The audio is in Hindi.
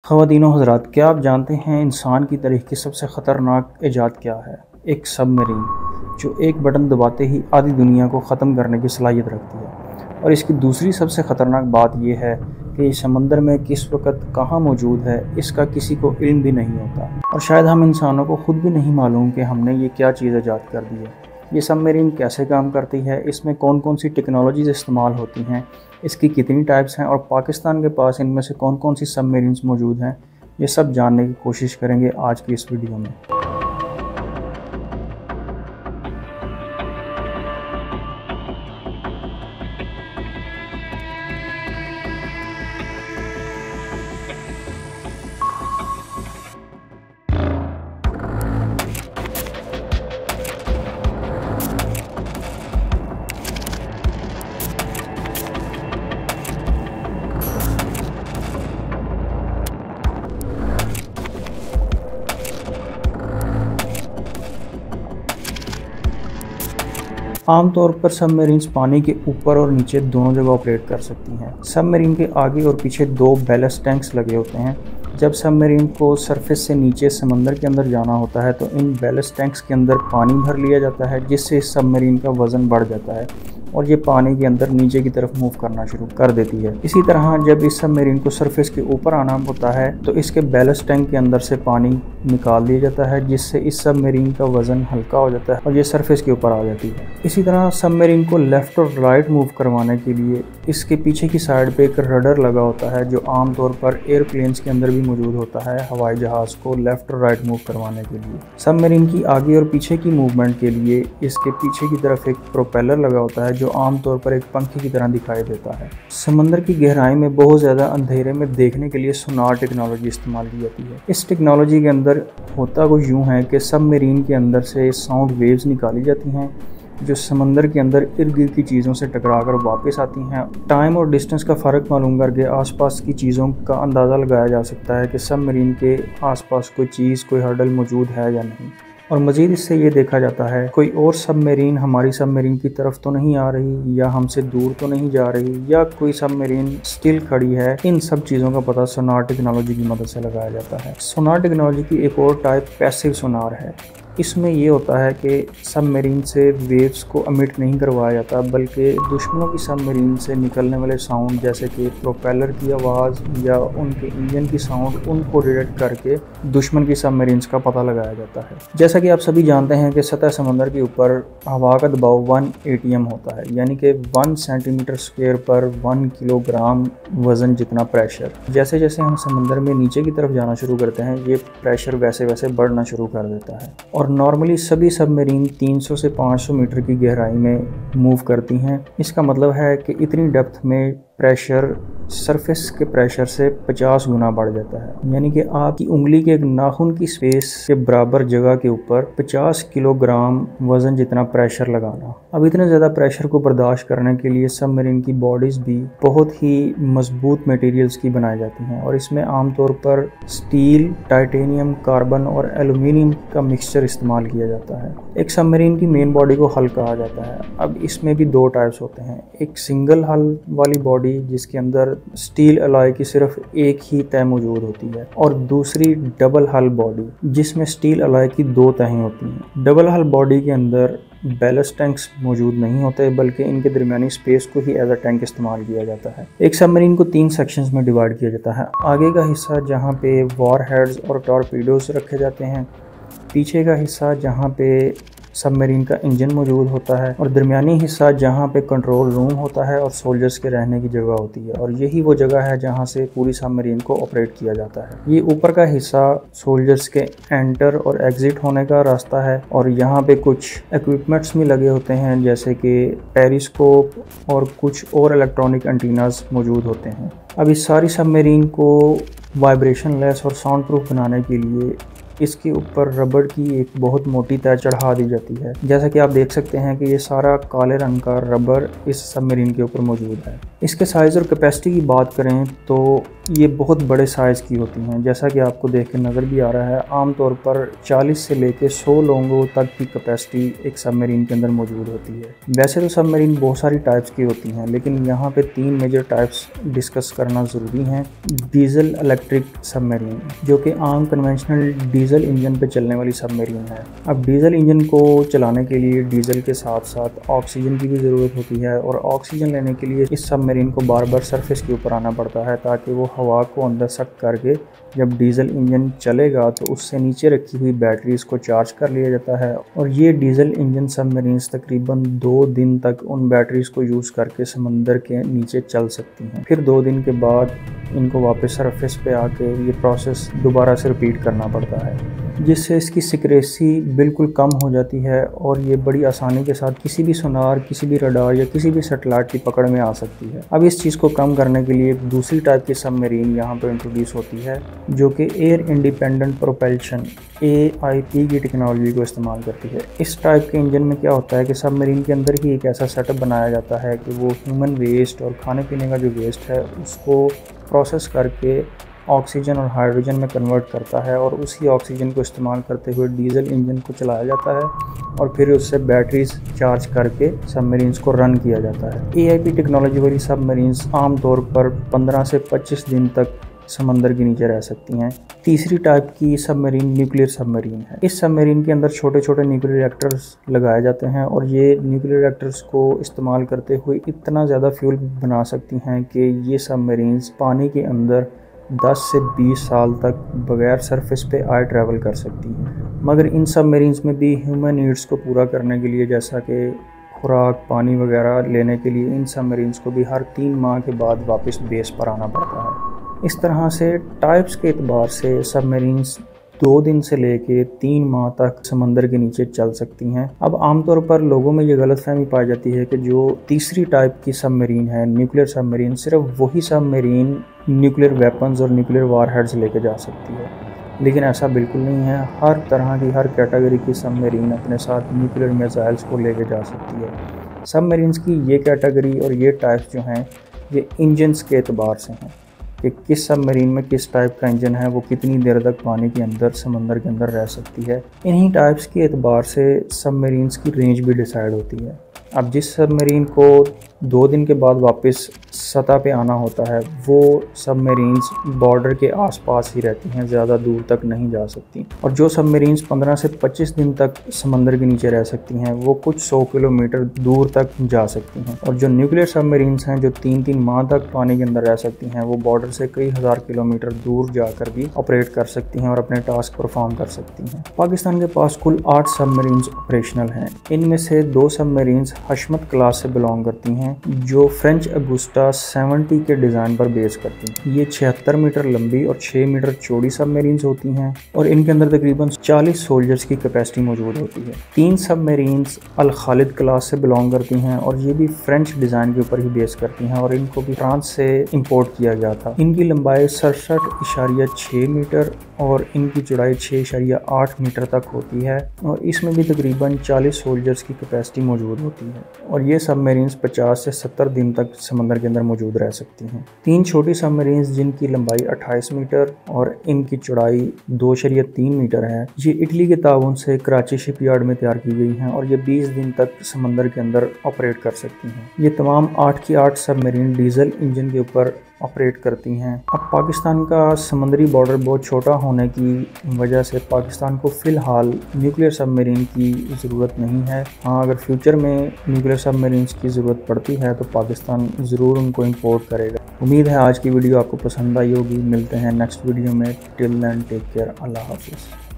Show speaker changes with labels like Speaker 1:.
Speaker 1: ख़वातीनो हज़रात, क्या आप जानते हैं इंसान की तारीख़ की सबसे ख़तरनाक ईजाद क्या है? एक सबमरीन, जो एक बटन दबाते ही आधी दुनिया को ख़त्म करने की सलाहियत रखती है। और इसकी दूसरी सबसे ख़तरनाक बात यह है कि ये समंदर में किस वक्त कहाँ मौजूद है, इसका किसी को इल्म भी नहीं होता। और शायद हम इंसानों को ख़ुद भी नहीं मालूम कि हमने ये क्या चीज़ ईजाद कर दी है। ये सबमरीन कैसे काम करती है, इसमें कौन कौन सी टेक्नोलॉजीज़ इस्तेमाल होती हैं, इसकी कितनी टाइप्स हैं और पाकिस्तान के पास इनमें से कौन कौन सी सबमरीन्स मौजूद हैं, ये सब जानने की कोशिश करेंगे आज की इस वीडियो में। आमतौर पर सबमरीन्स पानी के ऊपर और नीचे दोनों जगह ऑपरेट कर सकती हैं। सबमरीन के आगे और पीछे दो बैलेस्ट टैंक्स लगे होते हैं। जब सबमरीन को सरफेस से नीचे समंदर के अंदर जाना होता है तो इन बैलेस्ट टैंक्स के अंदर पानी भर लिया जाता है, जिससे इस सबमरीन का वज़न बढ़ जाता है और ये पानी के अंदर नीचे की तरफ मूव करना शुरू कर देती है। इसी तरह जब इस सबमरीन को सरफेस के ऊपर आना होता है तो इसके बैलेस्ट टैंक के अंदर से पानी निकाल दिया जाता है, जिससे इस सबमरीन का वज़न हल्का हो जाता है और ये सरफेस के ऊपर आ जाती है। इसी तरह सबमरीन को लेफ़्ट और राइट मूव करवाने के लिए इसके पीछे की साइड पे एक रडर लगा होता है, जो आमतौर पर एयरप्लेन्स के अंदर भी मौजूद होता है हवाई जहाज़ को लेफ़्ट और राइट मूव करवाने के लिए। सबमरीन की आगे और पीछे की मूवमेंट के लिए इसके पीछे की तरफ एक प्रोपेलर लगा होता है, जो आमतौर पर एक पंखे की तरह दिखाई देता है। समंदर की गहराई में बहुत ज़्यादा अंधेरे में देखने के लिए सोनार टेक्नोलॉजी इस्तेमाल की जाती है। इस टेक्नोलॉजी के अंदर होता कुछ यूँ है कि सबमरीन के अंदर से साउंड वेव्स निकाली जाती हैं, जो समंदर के अंदर इर्द गिर्द की चीज़ों से टकरा कर वापस आती हैं। टाइम और डिस्टेंस का फ़र्क मालूम करके आसपास की चीज़ों का अंदाज़ा लगाया जा सकता है कि सबमरीन के आसपास कोई चीज़, कोई हर्डल मौजूद है या नहीं। और मज़ीद इससे ये देखा जाता है कोई और सबमरीन हमारी सबमरीन की तरफ तो नहीं आ रही, या हमसे दूर तो नहीं जा रही, या कोई सबमरीन स्टिल खड़ी है। इन सब चीज़ों का पता सोनार टेक्नोलॉजी की मदद से लगाया जाता है। सोनार टेक्नोलॉजी की एक और टाइप पैसिव सोनार है। इसमें ये होता है कि सबमरीन से वेव्स को एमिट नहीं करवाया जाता, बल्कि दुश्मनों की सबमरीन से निकलने वाले साउंड, जैसे कि प्रोपेलर की आवाज़ या उनके इंजन की साउंड, उनको डिटेक्ट करके दुश्मन की सबमरीन्स का पता लगाया जाता है। जैसा कि आप सभी जानते हैं कि सतह समंदर के ऊपर हवा का दबाव 1 atm होता है, यानी कि 1 सेंटीमीटर स्क्वायर पर 1 किलोग्राम वज़न जितना प्रेशर। जैसे जैसे हम समंदर में नीचे की तरफ जाना शुरू करते हैं, ये प्रेशर वैसे वैसे बढ़ना शुरू कर देता है। और नॉर्मली सभी सबमरीन 300 से 500 मीटर की गहराई में मूव करती हैं। इसका मतलब है कि इतनी डेप्थ में प्रेशर सरफेस के प्रेशर से 50 गुना बढ़ जाता है, यानी कि आपकी उंगली के एक नाखून की स्पेस के बराबर जगह के ऊपर 50 किलोग्राम वज़न जितना प्रेशर लगाना। अब इतने ज़्यादा प्रेशर को बर्दाश्त करने के लिए सबमरीन की बॉडीज़ भी बहुत ही मजबूत मटेरियल्स की बनाई जाती हैं, और इसमें आमतौर पर स्टील, टाइटेनियम, कार्बन और एलुमिनियम का मिक्सचर इस्तेमाल किया जाता है। एक सबमरीन की मेन बॉडी को हल कहा जाता है। अब इसमें भी दो टाइप्स होते हैं, एक सिंगल हल वाली बॉडी जिसके अंदर स्टील अलॉय की सिर्फ एक ही तह मौजूद होती है, और दूसरी डबल हल बॉडी जिसमें स्टील अलॉय की 2 तहें होती हैं। डबल हल बॉडी के अंदर बैलेस्ट टैंक्स मौजूद नहीं होते, बल्कि इनके दरमियानी स्पेस को ही एज अ टैंक इस्तेमाल किया जाता है। एक सबमरीन को 3 सेक्शंस में डिवाइड किया जाता है। आगे का हिस्सा जहाँ पे वॉर हेड्स और टॉरपीडोज रखे जाते हैं, पीछे का हिस्सा जहाँ पे सबमरीन का इंजन मौजूद होता है, और दरमियानी हिस्सा जहाँ पे कंट्रोल रूम होता है और सोल्जर्स के रहने की जगह होती है। और यही वो जगह है जहाँ से पूरी सबमरीन को ऑपरेट किया जाता है। ये ऊपर का हिस्सा सोल्जर्स के एंटर और एग्जिट होने का रास्ता है, और यहाँ पे कुछ इक्विपमेंट्स भी लगे होते हैं, जैसे कि पेरिस्कोप और कुछ और इलेक्ट्रॉनिक एंटीनास मौजूद होते हैं। अब इस सारी सबमरीन को वाइब्रेशन लेस और साउंड प्रूफ बनाने के लिए इसके ऊपर रबड़ की एक बहुत मोटी तय चढ़ा दी जाती है। जैसा कि आप देख सकते हैं कि ये सारा काले रंग का रबड़ इस सबमरीन के ऊपर मौजूद है। इसके साइज़ और कैपेसिटी की बात करें तो ये बहुत बड़े साइज़ की होती हैं, जैसा कि आपको देख के नज़र भी आ रहा है। आमतौर पर 40 से लेकर 100 लोगों तक की कैपेसिटी एक सबमरीन के अंदर मौजूद होती है। वैसे तो सबमरीन बहुत सारी टाइप्स की होती हैं, लेकिन यहाँ पे 3 मेजर टाइप्स डिस्कस करना ज़रूरी हैं। डीजल इलेक्ट्रिक सबमरीन, जो कि आम कन्वेंशनल डीजल इंजन पे चलने वाली सबमरीन है। अब डीजल इंजन को चलाने के लिए डीजल के साथ साथ ऑक्सीजन की भी ज़रूरत होती है, और ऑक्सीजन लेने के लिए इस सबमरीन को बार बार सरफेस के ऊपर आना पड़ता है, ताकि वो हवा को अंदर सक करके जब डीजल इंजन चलेगा तो उससे नीचे रखी हुई बैटरीज को चार्ज कर लिया जाता है। और ये डीजल इंजन सबमरीन्स तकरीबन 2 दिन तक उन बैटरीज को यूज़ करके समंदर के नीचे चल सकती हैं। फिर 2 दिन के बाद इनको वापस सरफेस पे आके ये प्रोसेस दोबारा से रिपीट करना पड़ता है, जिससे इसकी सिक्रेसी बिल्कुल कम हो जाती है और ये बड़ी आसानी के साथ किसी भी सोनार, किसी भी रडार या किसी भी सैटेलाइट की पकड़ में आ सकती है। अब इस चीज़ को कम करने के लिए एक दूसरी टाइप की सबमरीन यहाँ पर इंट्रोड्यूस होती है, जो कि एयर इंडिपेंडेंट प्रोपल्शन AIP की टेक्नोलॉजी को इस्तेमाल करती है। इस टाइप के इंजन में क्या होता है कि सबमरीन के अंदर ही एक ऐसा सेटअप बनाया जाता है कि वो ह्यूमन वेस्ट और खाने पीने का जो वेस्ट है उसको प्रोसेस करके ऑक्सीजन और हाइड्रोजन में कन्वर्ट करता है, और उसी ऑक्सीजन को इस्तेमाल करते हुए डीजल इंजन को चलाया जाता है और फिर उससे बैटरीज चार्ज करके सबमरीन्स को रन किया जाता है। AIP टेक्नोलॉजी वाली सबमरीन्स आमतौर पर 15 से 25 दिन तक समंदर के नीचे रह सकती हैं। तीसरी टाइप की सबमरीन न्यूक्लियर सबमरीन है। इस सबमरीन के अंदर छोटे छोटे न्यूक्लियर रिएक्टर्स लगाए जाते हैं, और ये न्यूक्लियर रिएक्टर्स को इस्तेमाल करते हुए इतना ज़्यादा फ्यूल बना सकती हैं कि ये सबमरीन्स पानी के अंदर 10 से 20 साल तक बगैर सरफेस पे आए ट्रैवल कर सकती हैं। मगर इन सबमरीन्स में भी ह्यूमन नीड्स को पूरा करने के लिए, जैसा कि खुराक, पानी वगैरह लेने के लिए, इन सबमरीन्स को भी हर 3 माह के बाद वापस बेस पर आना पड़ता है। इस तरह से टाइप्स के एतबार से सबमरीन्स 2 दिन से लेके 3 माह तक समंदर के नीचे चल सकती हैं। अब आमतौर पर लोगों में ये गलतफहमी पाई जाती है कि जो तीसरी टाइप की सबमरीन है, न्यूक्लियर सबमरीन, सिर्फ वही सबमरीन न्यूक्लियर वेपन्स और न्यूक्लियर वारहेड्स लेके जा सकती है, लेकिन ऐसा बिल्कुल नहीं है। हर तरह की, हर कैटेगरी की सबमरीन अपने साथ न्यूक्लियर मिसाइल्स को लेके जा सकती है। सबमरीन्स की ये कैटेगरी और ये टाइप्स जो हैं, ये इंजन्स के एतबार से हैं कि किस सबमरीन में किस टाइप का इंजन है, वो कितनी देर तक पानी के अंदर, समंदर के अंदर रह सकती है। इन्हीं टाइप्स के एतबार से सबमरीन्स की रेंज भी डिसाइड होती है। अब जिस सबमरीन को 2 दिन के बाद वापस सतह पे आना होता है, वो सबमरीन्स बॉर्डर के आसपास ही रहती हैं, ज़्यादा दूर तक नहीं जा सकती। और जो सबमरीन्स 15 से 25 दिन तक समंदर के नीचे रह सकती हैं, वो कुछ 100 किलोमीटर दूर तक जा सकती हैं। और जो न्यूक्लियर सबमरीन्स हैं, जो 3-3 माह तक पानी के अंदर रह सकती हैं, वो बॉर्डर से कई हज़ार किलोमीटर दूर जाकर भी ऑपरेट कर सकती हैं और अपने टास्क परफॉर्म कर सकती हैं। पाकिस्तान के पास कुल 8 सबमरीन्स ऑपरेशनल हैं। इनमें से 2 सबमरीन्स हशमत क्लास से बिलोंग करती हैं, जो फ्रेंच अगुस्टा 70 के डिज़ाइन पर बेस करती हैं। ये 76 मीटर लंबी और 6 मीटर चौड़ी सबमरीन्स होती हैं, और इनके अंदर तकरीबन 40 सोल्जर्स की कैपेसिटी मौजूद होती है। 3 सबमरीन्स अल खालिद क्लास से बिलोंग करती हैं, और ये भी फ्रेंच डिज़ाइन के ऊपर ही बेस करती हैं, और इनको भी फ्रांस से इंपोर्ट किया गया था। इनकी लंबाई 67.6 मीटर और इनकी चौड़ाई 6.8 मीटर तक होती है, और इसमें भी तकरीबन 40 सोल्जर्स की कैपेसिटी मौजूद होती है। और ये सबमरीन्स 50 से 70 दिन तक समंदर के अंदर मौजूद रह सकती हैं। 3 छोटी सबमरीन्स जिनकी लंबाई 28 मीटर और इनकी चौड़ाई 2.3 मीटर है, ये इटली के ताउन से कराची शिपयार्ड में तैयार की गई हैं, और ये 20 दिन तक समंदर के अंदर ऑपरेट कर सकती हैं। ये तमाम 8 की 8 सबमरीन डीजल इंजन के ऊपर ऑपरेट करती हैं। अब पाकिस्तान का समुद्री बॉर्डर बहुत छोटा होने की वजह से पाकिस्तान को फ़िलहाल न्यूक्लियर सबमरीन की ज़रूरत नहीं है। हाँ, अगर फ्यूचर में न्यूक्लियर सबमरीन्स की ज़रूरत पड़ती है तो पाकिस्तान ज़रूर उनको इंपोर्ट करेगा। उम्मीद है आज की वीडियो आपको पसंद आई होगी। मिलते हैं नेक्स्ट वीडियो में। Till then take care. अल्लाह हाफिज़।